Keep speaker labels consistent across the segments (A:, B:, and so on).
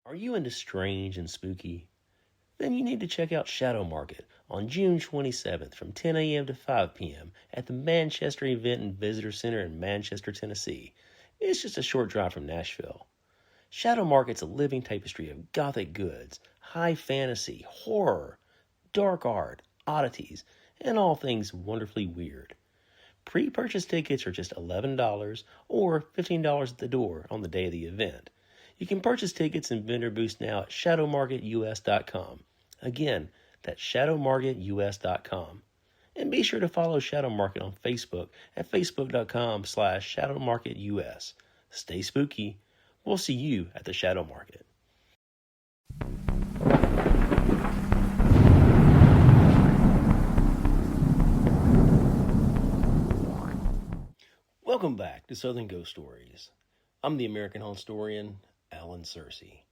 A: Are you into strange and spooky? Then you need to check out Shadow Market on June 27th from 10 a.m. to 5 p.m. at the Manchester Event and Visitor Center in Manchester, Tennessee. It's just a short drive from Nashville. Shadow Market's a living tapestry of gothic goods, high fantasy, horror, dark art, oddities, and all things wonderfully weird. Pre-purchase tickets are just $11 or $15 at the door on the day of the event. You can purchase tickets and vendor booths now at shadowmarketus.com. Again, that's shadowmarketus.com. And be sure to follow Shadow Market on Facebook at facebook.com/shadowmarketus. Stay spooky. We'll see you at the Shadow Market. Welcome back to Southern Ghost Stories. I'm the American Haunted Historian, Allen Sircy.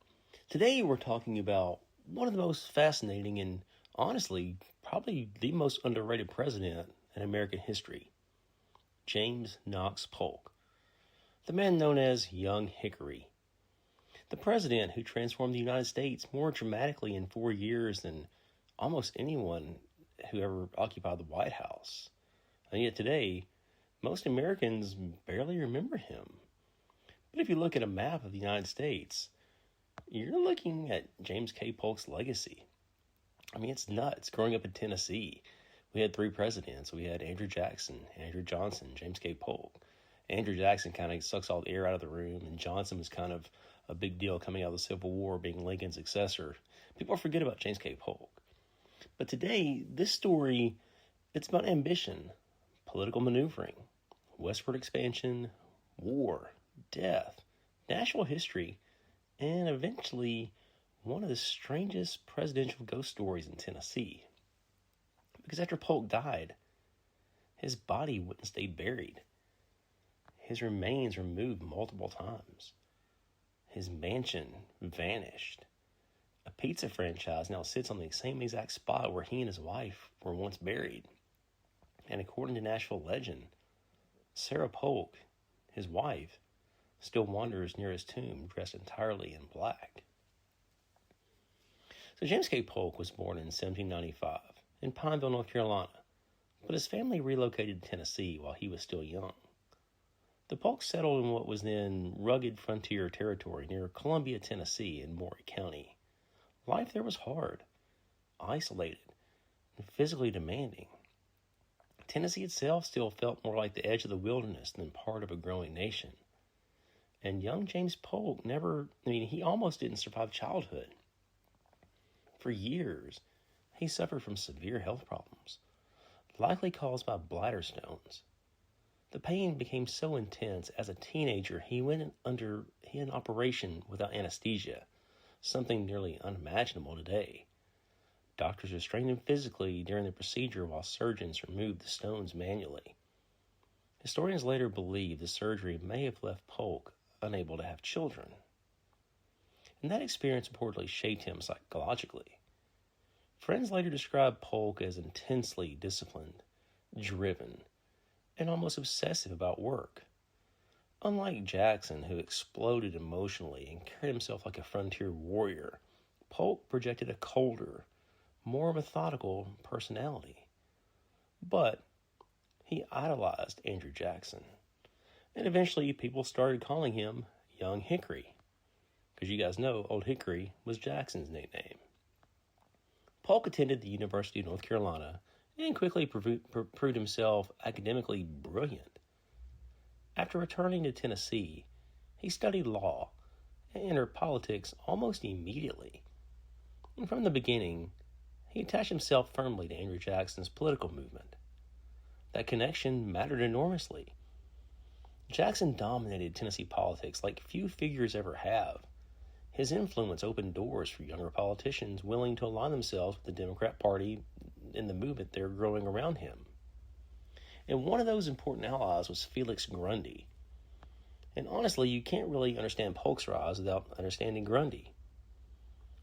A: Today we're talking about one of the most fascinating and honestly probably the most underrated president in American history, James Knox Polk, the man known as Young Hickory, the president who transformed the United States more dramatically in 4 years than almost anyone who ever occupied the White House. And yet today, most Americans barely remember him. But if you look at a map of the United States, you're looking at James K. Polk's legacy. I mean, it's nuts. Growing up in Tennessee, we had 3 presidents. We had Andrew Jackson, Andrew Johnson, James K. Polk. Andrew Jackson kind of sucks all the air out of the room, and Johnson was kind of a big deal coming out of the Civil War, being Lincoln's successor. People forget about James K. Polk. But today, this story, it's about ambition, political maneuvering, westward expansion, war, death, national history, and eventually one of the strangest presidential ghost stories in Tennessee. Because after Polk died, his body wouldn't stay buried. His remains were moved multiple times. His mansion vanished. A pizza franchise now sits on the same exact spot where he and his wife were once buried. And according to Nashville legend, Sarah Polk, his wife, still wanders near his tomb dressed entirely in black. So James K. Polk was born in 1795 in Pineville, North Carolina, but his family relocated to Tennessee while he was still young. The Polks settled in what was then rugged frontier territory near Columbia, Tennessee in Maury County. Life there was hard, isolated, and physically demanding. Tennessee itself still felt more like the edge of the wilderness than part of a growing nation. And young James Polk he almost didn't survive childhood. For years, he suffered from severe health problems, likely caused by bladder stones. The pain became so intense as a teenager he went under an operation without anesthesia, something nearly unimaginable today. Doctors restrained him physically during the procedure while surgeons removed the stones manually. Historians later believe the surgery may have left Polk unable to have children. And that experience reportedly shaped him psychologically. Friends later described Polk as intensely disciplined, driven, and almost obsessive about work. Unlike Jackson, who exploded emotionally and carried himself like a frontier warrior, Polk projected a colder, more methodical personality. But he idolized Andrew Jackson. And eventually people started calling him Young Hickory, because you guys know Old Hickory was Jackson's nickname. Polk attended the University of North Carolina and quickly proved himself academically brilliant. After returning to Tennessee, he studied law and entered politics almost immediately. And from the beginning, he attached himself firmly to Andrew Jackson's political movement. That connection mattered enormously. Jackson dominated Tennessee politics like few figures ever have. His influence opened doors for younger politicians willing to align themselves with the Democrat Party and the movement they were growing around him. And one of those important allies was Felix Grundy. And honestly, you can't really understand Polk's rise without understanding Grundy.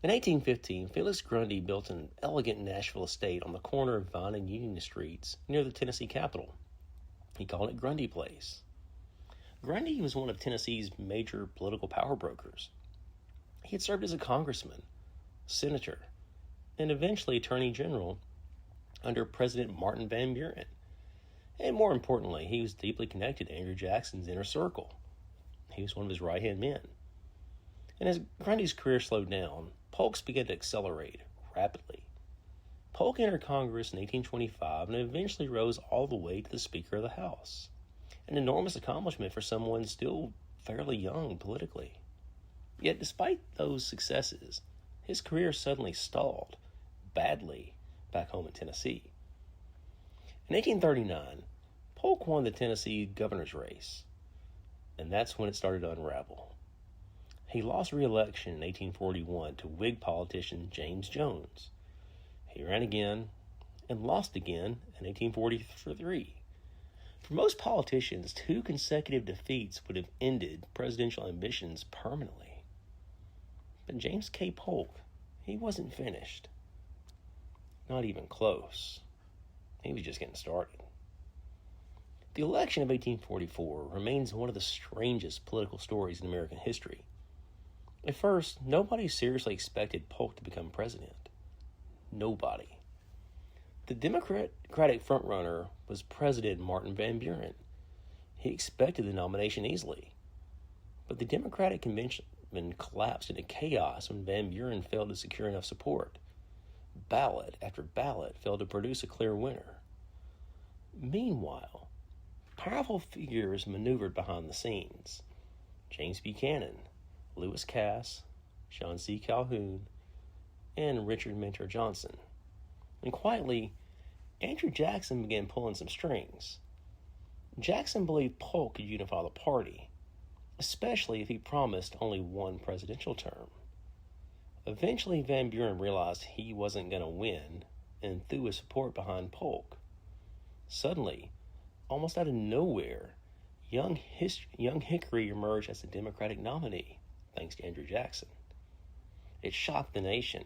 A: In 1815, Felix Grundy built an elegant Nashville estate on the corner of Vine and Union Streets near the Tennessee Capitol. He called it Grundy Place. Grundy was one of Tennessee's major political power brokers. He had served as a congressman, senator, and eventually attorney general under President Martin Van Buren. And more importantly, he was deeply connected to Andrew Jackson's inner circle. He was one of his right-hand men. And as Grundy's career slowed down, Polk's began to accelerate rapidly. Polk entered Congress in 1825 and eventually rose all the way to the Speaker of the House, an enormous accomplishment for someone still fairly young politically. Yet despite those successes, his career suddenly stalled badly back home in Tennessee. In 1839, Polk won the Tennessee governor's race, and that's when it started to unravel. He lost re-election in 1841 to Whig politician James Jones. He ran again and lost again in 1843. For most politicians, 2 consecutive defeats would have ended presidential ambitions permanently. But James K. Polk, he wasn't finished. Not even close. He was just getting started. The election of 1844 remains one of the strangest political stories in American history. At first, nobody seriously expected Polk to become president. Nobody. The Democratic frontrunner was President Martin Van Buren. He expected the nomination easily. But the Democratic convention collapsed into chaos when Van Buren failed to secure enough support. Ballot after ballot failed to produce a clear winner. Meanwhile, powerful figures maneuvered behind the scenes. James Buchanan, Lewis Cass, John C. Calhoun, and Richard Mentor Johnson. And quietly, Andrew Jackson began pulling some strings. Jackson believed Polk could unify the party, especially if he promised only one presidential term. Eventually, Van Buren realized he wasn't going to win and threw his support behind Polk. Suddenly, almost out of nowhere, young Hickory emerged as the Democratic nominee, thanks to Andrew Jackson. It shocked the nation.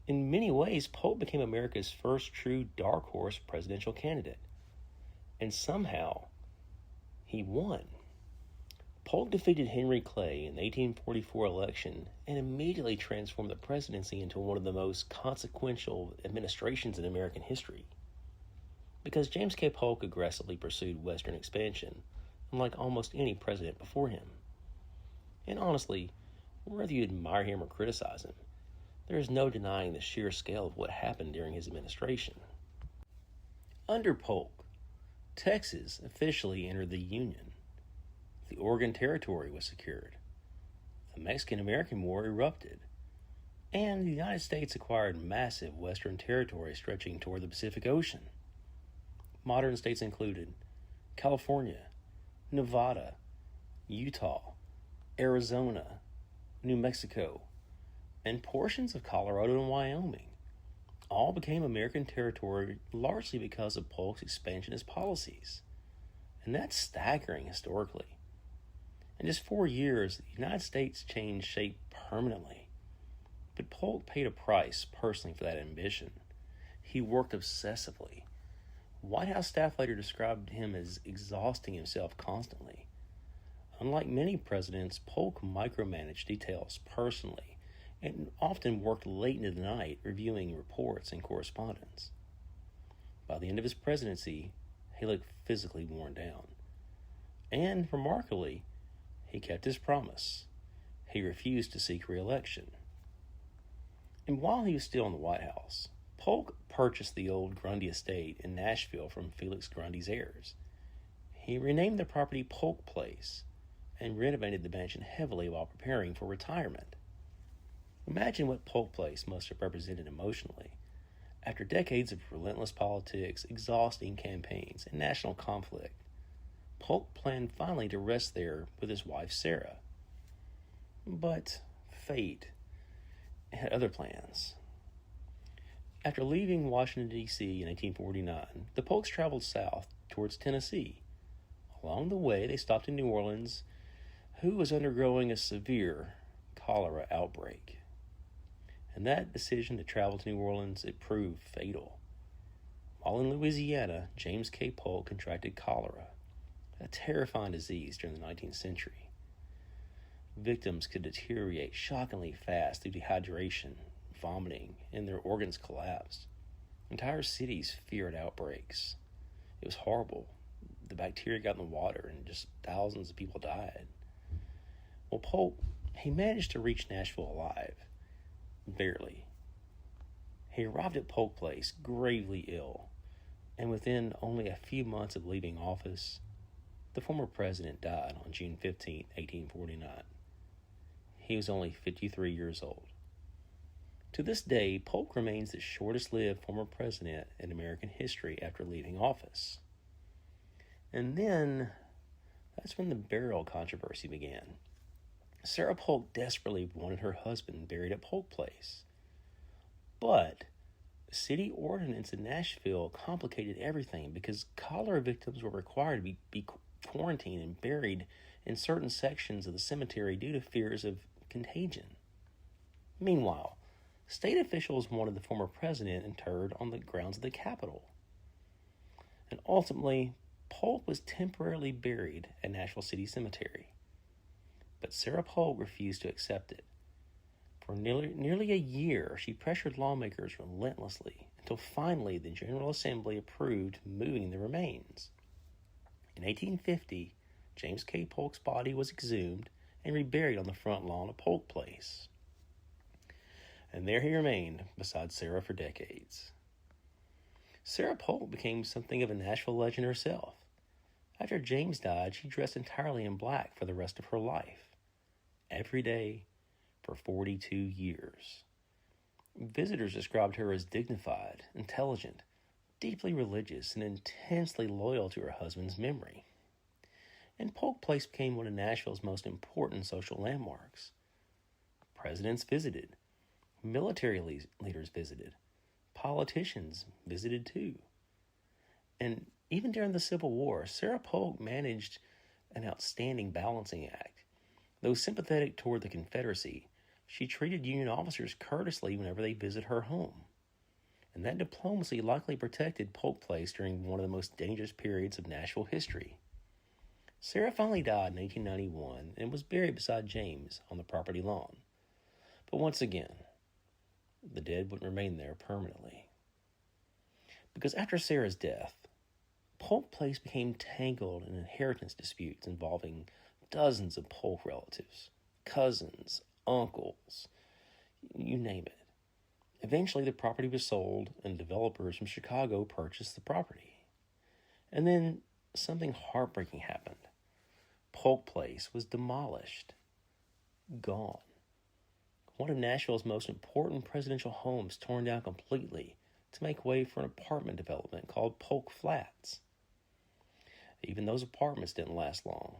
A: In many ways, Polk became America's first true dark horse presidential candidate. And somehow, he won. Polk defeated Henry Clay in the 1844 election and immediately transformed the presidency into one of the most consequential administrations in American history. Because James K. Polk aggressively pursued Western expansion, unlike almost any president before him. And honestly, whether you admire him or criticize him, there is no denying the sheer scale of what happened during his administration. Under Polk, Texas officially entered the Union. The Oregon Territory was secured. The Mexican-American War erupted. And the United States acquired massive western territory stretching toward the Pacific Ocean. Modern states included California, Nevada, Utah, Arizona, New Mexico, and portions of Colorado and Wyoming. All became American territory largely because of Polk's expansionist policies. And that's staggering historically. In just 4 years, the United States changed shape permanently. But Polk paid a price personally for that ambition. He worked obsessively. White House staff later described him as exhausting himself constantly. Unlike many presidents, Polk micromanaged details personally and often worked late into the night reviewing reports and correspondence. By the end of his presidency, he looked physically worn down. And, remarkably, he kept his promise. He refused to seek re-election. And while he was still in the White House, Polk purchased the old Grundy estate in Nashville from Felix Grundy's heirs. He renamed the property Polk Place and renovated the mansion heavily while preparing for retirement. Imagine what Polk Place must have represented emotionally. After decades of relentless politics, exhausting campaigns, and national conflict, Polk planned finally to rest there with his wife Sarah. But fate had other plans. After leaving Washington, D.C. in 1849, the Polks traveled south towards Tennessee. Along the way, they stopped in New Orleans, who was undergoing a severe cholera outbreak. And that decision to travel to New Orleans, it proved fatal. While in Louisiana, James K. Polk contracted cholera, a terrifying disease during the 19th century. Victims could deteriorate shockingly fast through dehydration, vomiting, and their organs collapsed. Entire cities feared outbreaks. It was horrible. The bacteria got in the water and just thousands of people died. Well, Polk, he managed to reach Nashville alive. Barely. He arrived at Polk Place gravely ill, and within only a few months of leaving office, the former president died on June 15, 1849. He was only 53 years old. To this day, Polk remains the shortest-lived former president in American history after leaving office. And then, that's when the burial controversy began. Sarah Polk desperately wanted her husband buried at Polk Place. But the city ordinance in Nashville complicated everything because cholera victims were required to be quarantined and buried in certain sections of the cemetery due to fears of contagion. Meanwhile, state officials wanted the former president interred on the grounds of the Capitol. And ultimately, Polk was temporarily buried at Nashville City Cemetery. But Sarah Polk refused to accept it. For nearly a year, she pressured lawmakers relentlessly until finally the General Assembly approved moving the remains. In 1850, James K. Polk's body was exhumed and reburied on the front lawn of Polk Place. And there he remained beside Sarah for decades. Sarah Polk became something of a Nashville legend herself. After James died, she dressed entirely in black for the rest of her life. Every day for 42 years. Visitors described her as dignified, intelligent, deeply religious, and intensely loyal to her husband's memory. And Polk Place became one of Nashville's most important social landmarks. Presidents visited. Military leaders visited. Politicians visited too. And even during the Civil War, Sarah Polk managed an outstanding balancing act. Though sympathetic toward the Confederacy, she treated Union officers courteously whenever they visited her home. And that diplomacy likely protected Polk Place during one of the most dangerous periods of Nashville history. Sarah finally died in 1891 and was buried beside James on the property lawn. But once again, the dead wouldn't remain there permanently. Because after Sarah's death, Polk Place became tangled in inheritance disputes involving dozens of Polk relatives, cousins, uncles, you name it. Eventually, the property was sold, and developers from Chicago purchased the property. And then something heartbreaking happened. Polk Place was demolished. Gone. One of Nashville's most important presidential homes torn down completely to make way for an apartment development called Polk Flats. Even those apartments didn't last long.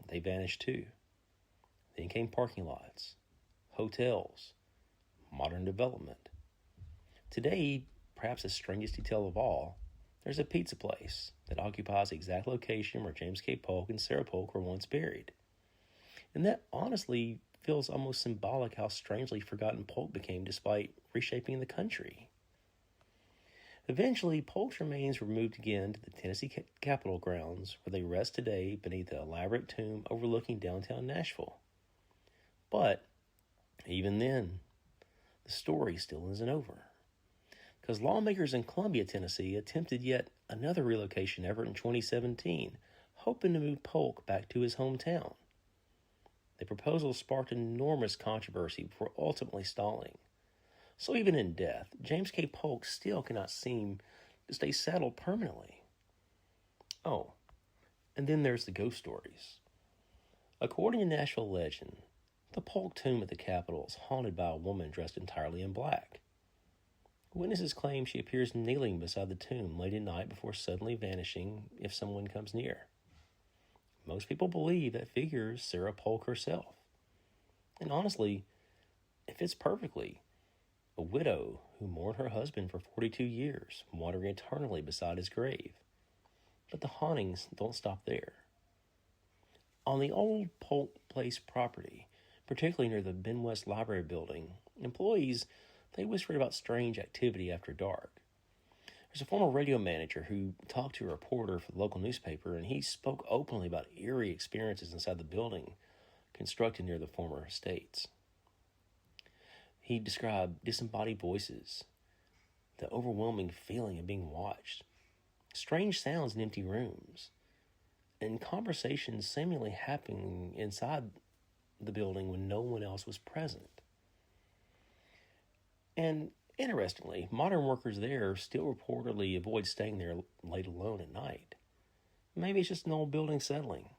A: They vanished too. Then came parking lots, hotels, modern development. Today, perhaps the strangest detail of all, there's a pizza place that occupies the exact location where James K. Polk and Sarah Polk were once buried. And that honestly feels almost symbolic how strangely forgotten Polk became despite reshaping the country. Eventually, Polk's remains were moved again to the Tennessee Capitol grounds, where they rest today beneath the elaborate tomb overlooking downtown Nashville. But even then, the story still isn't over. Because lawmakers in Columbia, Tennessee attempted yet another relocation effort in 2017, hoping to move Polk back to his hometown. The proposal sparked enormous controversy before ultimately stalling. So even in death, James K. Polk still cannot seem to stay settled permanently. Oh, and then there's the ghost stories. According to Nashville legend, the Polk tomb at the Capitol is haunted by a woman dressed entirely in black. Witnesses claim she appears kneeling beside the tomb late at night before suddenly vanishing if someone comes near. Most people believe that figure is Sarah Polk herself. And honestly, it fits perfectly. A widow who mourned her husband for 42 years, wandering eternally beside his grave. But the hauntings don't stop there. On the old Polk Place property, particularly near the Ben West Library building, employees, they whispered about strange activity after dark. There's a former radio manager who talked to a reporter for the local newspaper, and he spoke openly about eerie experiences inside the building, constructed near the former estates. He described disembodied voices, the overwhelming feeling of being watched, strange sounds in empty rooms, and conversations seemingly happening inside the building when no one else was present. And interestingly, modern workers there still reportedly avoid staying there late alone at night. Maybe it's just an old building settling.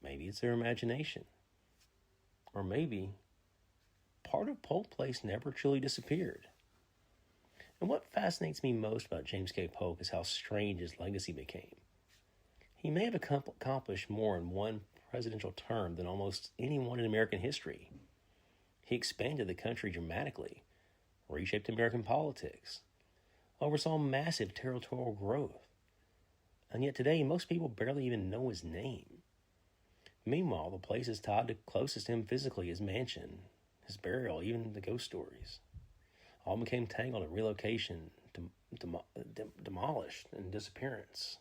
A: Maybe it's their imagination. Or maybe part of Polk Place never truly disappeared. And what fascinates me most about James K. Polk is how strange his legacy became. He may have accomplished more in one presidential term than almost anyone in American history. He expanded the country dramatically, reshaped American politics, oversaw massive territorial growth, and yet today most people barely even know his name. Meanwhile, the places tied to closest to him physically, his mansion, his burial, even the ghost stories, all became tangled in relocation, demolished, and disappearance.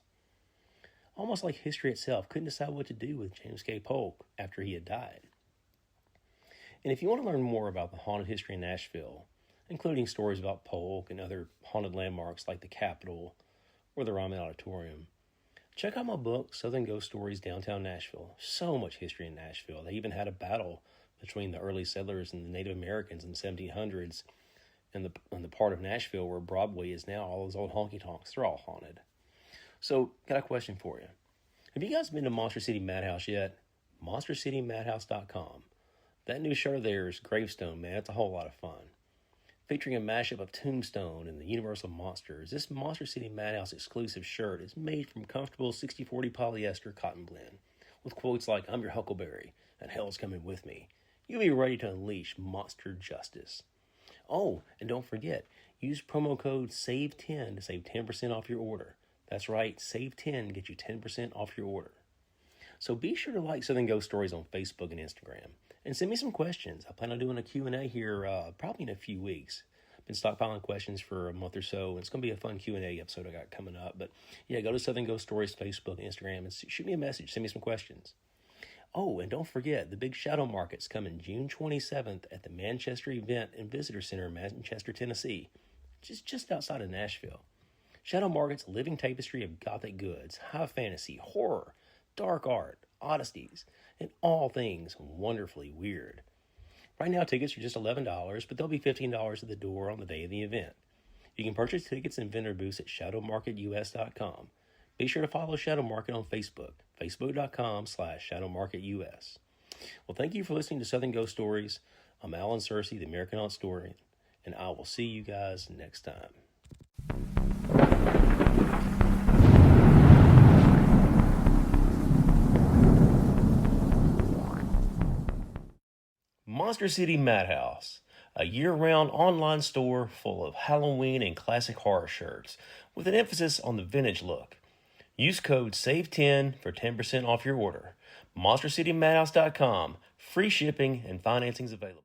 A: Almost like history itself couldn't decide what to do with James K. Polk after he had died. And if you want to learn more about the haunted history in Nashville, including stories about Polk and other haunted landmarks like the Capitol or the Ryman Auditorium, check out my book, Southern Ghost Stories, Downtown Nashville. So much history in Nashville. They even had a battle between the early settlers and the Native Americans in the 1700s in the part of Nashville where Broadway is now. All those old honky-tonks, they're all haunted. So, got a question for you. Have you guys been to Monster City Madhouse yet? MonsterCityMadhouse.com. That new show there is Gravestone, man. It's a whole lot of fun. Featuring a mashup of Tombstone and the Universal Monsters, this Monster City Madhouse exclusive shirt is made from comfortable 60/40 polyester cotton blend, with quotes like, "I'm your Huckleberry, and hell's coming with me." You'll be ready to unleash monster justice. Oh, and don't forget, use promo code SAVE10 to save 10% off your order. That's right, SAVE10 gets you 10% off your order. So be sure to like Southern Ghost Stories on Facebook and Instagram, and send me some questions. I plan on doing a Q&A here probably in a few weeks. I've been stockpiling questions for a month or so, and it's going to be a fun Q&A episode I got coming up. But yeah, go to Southern Ghost Stories Facebook and Instagram and shoot me a message. Send me some questions. Oh, and don't forget, the big Shadow Market's coming June 27th at the Manchester Event and Visitor Center in Manchester, Tennessee, just outside of Nashville. Shadow Market's a living tapestry of gothic goods, high fantasy, horror, dark art, oddities, and all things wonderfully weird. Right now, tickets are just $11, but they'll be $15 at the door on the day of the event. You can purchase tickets in vendor booths at shadowmarketus.com. Be sure to follow Shadow Market on Facebook, facebook.com/shadowmarketus. Well, thank you for listening to Southern Ghost Stories. I'm Allen Sircy, the American Haunt Historian, and I will see you guys next time. Monster City Madhouse, a year-round online store full of Halloween and classic horror shirts with an emphasis on the vintage look. Use code SAVE10 for 10% off your order. MonsterCityMadhouse.com. Free shipping and financing's available.